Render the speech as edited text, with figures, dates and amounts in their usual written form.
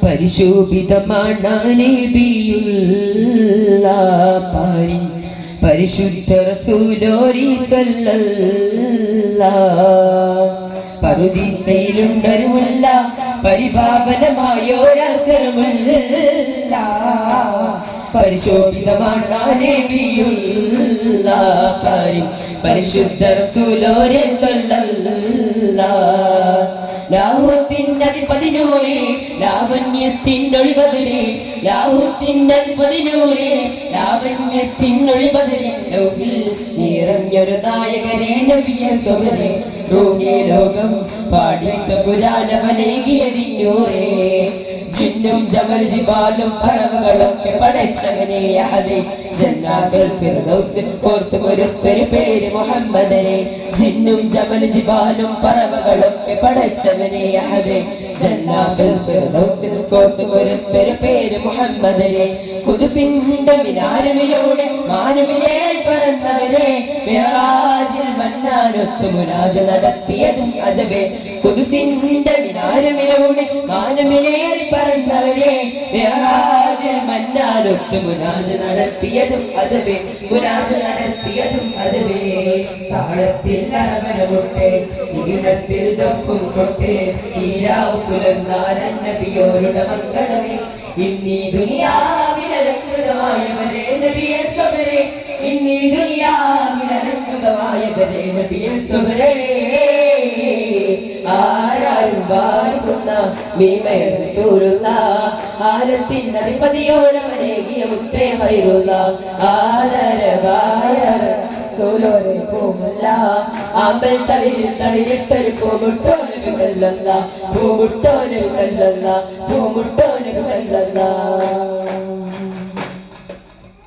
പരിശോഭിതമാണ് നബിയുള്ള പാരി പരിശുദ്ധ റസൂലോരി സല്ലല്ലാഹ് പറുദീസയിലുണ്ടരുമുള്ള പരിപാവനമായോരസരമുള്ള പരിശോഭിതമാണ് നബിയുള്ള പാരി പരിശുദ്ധ റസൂലോരി സല്ലല്ലാഹ് ലാഹുത്തിനധിപതിനൂറേ ലാവണ്യത്തിനൊളിപതിരേ ലാഹുത്തിനധിപതിനൂറേ ലാവണ്യത്തിനൊളിപതിരേ ലോകിൽ നിറഞ്ഞൊരു നായകരേ നബിയെ സ്വമരേ റൂഹി ലോകം പാടിത്ത പുരാണമനേകിയതിന്നൂറേ ജിന്നും ജമൽ ജിബാലും പറവകളൊക്കെ പടച്ചവനെ അഹദേ ജന്നാത്തുൽ ഫിർദൗസ് കോർത്തു ഒരുത്തൊരു പേര് മുഹമ്മദനെ ജിന്നും ജമൽ ജിബാലും പറവകളൊക്കെ പടച്ചവനെ അഹദേ ജന്നാത്തുൽ ഫിർദൗസ് കോർത്തു ഒരുത്തൊരു പേര് മുഹമ്മദനെ ഖുദ്സിന്റെ മിനാരമിലൂടെ മാനവിലേൽ പറന്നവരെ മിഅ്റാജിൽ മന്നാനൊത്തു മുനാജ നടത്തിയതും അജബേ ഖുദ്സിന്റെ മിനാരമിലൂടെ മാനവിലേൽ പറന്നവരെ മിഅ്റാജിൽ മന്നാനൊത്തു മുനാജ നടത്തിയതും അജബേ മുനാജ നടത്തിയതും അജബേ താളത്തിൽ അരവനമുട്ടെ ഈണത്തിൽ ദഫും കൊട്ടെ ഈരാവ് പുലർന്നാൽ നബിയോരുടെ മംഗളമേ ഇന്നീ ദുനിയാവിലലങ്കൃതമായവരെ നബിയെ സ്വമരേ ഇന്നീ ദുനിയാവിലലങ്കൃതമായവരെ നബിയെ സ്വമരേ ആരാരും വാഴ്ത്തുന്ന മീമയ റസൂലുള്ളാഹ് ആലത്തിൻ അധിപതിയോരവനേകിയ മുത്തേ ഖൈറുള്ളാഹ് ആദരവായ റസൂലോരെ പൂമുല്ല ആമ്പൽ തളിരിൽ തളിരിട്ടൊരു പൂമുട്ടോ നബി സല്ലല്ലാഹ് പൂമുട്ടോ നബി സല്ലല്ലാഹ് പൂമുട്ടോ നബി സല്ലല്ലാഹ്